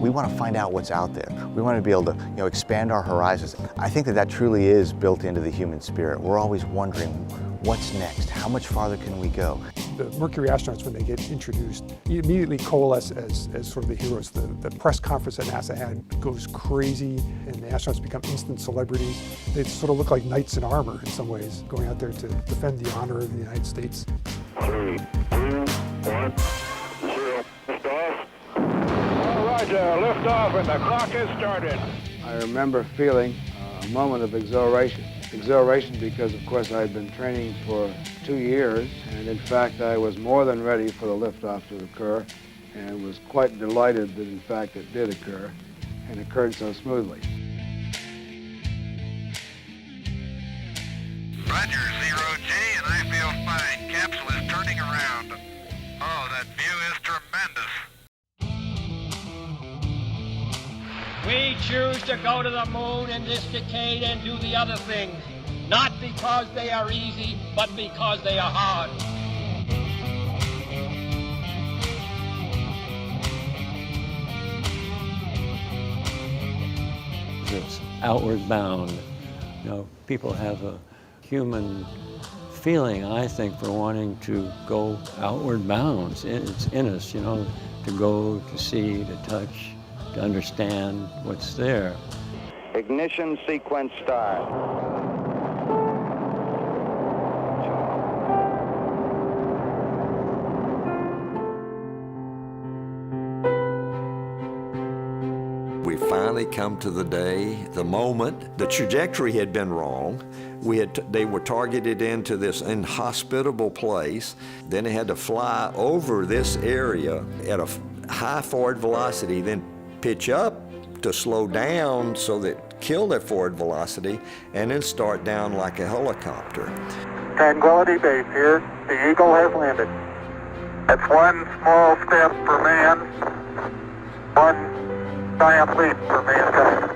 we want to find out what's out there. We want to be able to, expand our horizons. I think that truly is built into the human spirit. We're always wondering, what's next? How much farther can we go? The Mercury astronauts, when they get introduced, you immediately coalesce as sort of the heroes. The press conference that NASA had goes crazy, and the astronauts become instant celebrities. They sort of look like knights in armor in some ways, going out there to defend the honor of the United States. 3, 2, 1, 0, liftoff. All right, liftoff, and the clock has started. I remember feeling a moment of exhilaration. Exhilaration because, of course, I had been training for 2 years, and in fact, I was more than ready for the liftoff to occur, and was quite delighted that, in fact, it did occur, and occurred so smoothly. Roger, 0G, and I feel fine. Capsule is turning around. Oh, that view is tremendous. We choose to go to the moon in this decade and do the other things, not because they are easy, but because they are hard. It's outward bound. People have a human feeling, I think, for wanting to go outward bound. It's in us, to go, to see, to touch, to understand what's there. Ignition sequence start. We finally come to the day, the moment. The trajectory had been wrong. They were targeted into this inhospitable place. Then they had to fly over this area at a high forward velocity, then pitch up to slow down so that kill that forward velocity, and then start down like a helicopter. Tranquility Base here. The Eagle has landed. It's one small step for man, one giant leap for mankind.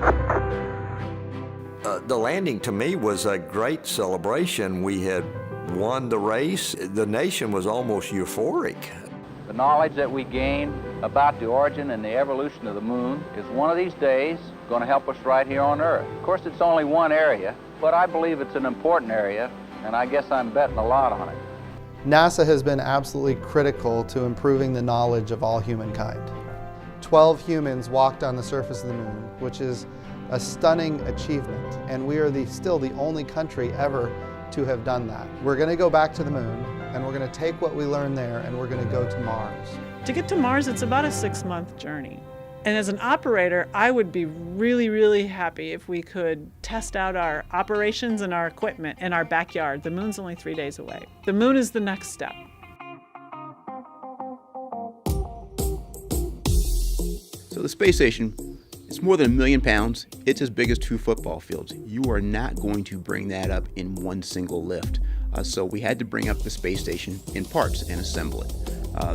The landing to me was a great celebration. We had won the race. The nation was almost euphoric. The knowledge that we gain about the origin and the evolution of the moon is one of these days going to help us right here on Earth. Of course, it's only one area, but I believe it's an important area, and I guess I'm betting a lot on it. NASA has been absolutely critical to improving the knowledge of all humankind. 12 humans walked on the surface of the moon, which is a stunning achievement, and we are still the only country ever to have done that. We're going to go back to the moon, and we're going to take what we learned there and we're going to go to Mars. To get to Mars, it's about a 6-month journey. And as an operator, I would be really, really happy if we could test out our operations and our equipment in our backyard. The moon's only 3 days away. The moon is the next step. So the space station, it's more than 1 million pounds. It's as big as 2 football fields. You are not going to bring that up in one single lift. So we had to bring up the space station in parts and assemble it.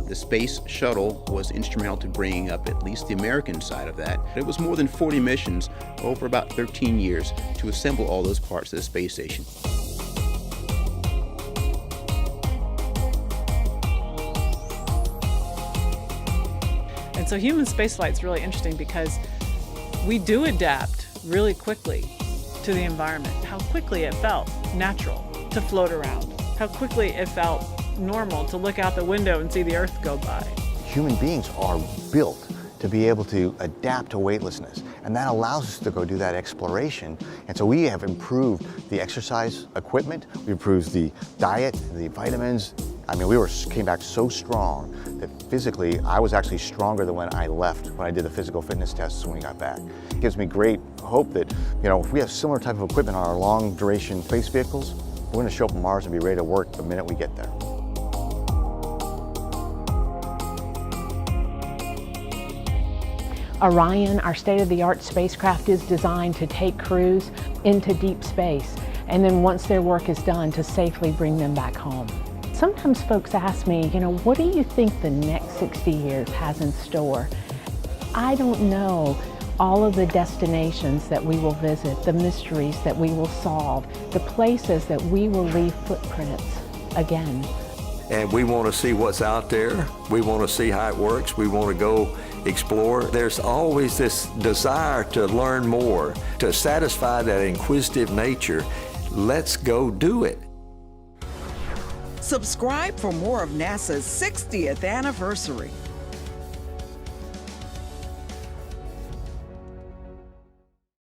The Space Shuttle was instrumental to bringing up at least the American side of that. It was more than 40 missions over about 13 years to assemble all those parts of the space station. And so human spaceflight is really interesting because we do adapt really quickly to the environment. How quickly it felt natural to float around. How quickly it felt normal to look out the window and see the Earth go by. Human beings are built to be able to adapt to weightlessness, and that allows us to go do that exploration. And so we have improved the exercise equipment, we improved the diet, the vitamins. I mean, came back so strong that physically I was actually stronger than when I left, when I did the physical fitness tests when we got back. It gives me great hope that, if we have similar type of equipment on our long duration space vehicles, we're going to show up on Mars and be ready to work the minute we get there. Orion, our state-of-the-art spacecraft, is designed to take crews into deep space, and then once their work is done, to safely bring them back home. Sometimes folks ask me, what do you think the next 60 years has in store? I don't know all of the destinations that we will visit, the mysteries that we will solve, the places that we will leave footprints again. and we want to see what's out there. We want to see how it works. We want to go explore. There's always this desire to learn more, to satisfy that inquisitive nature. Let's go do it. Subscribe for more of NASA's 60th anniversary.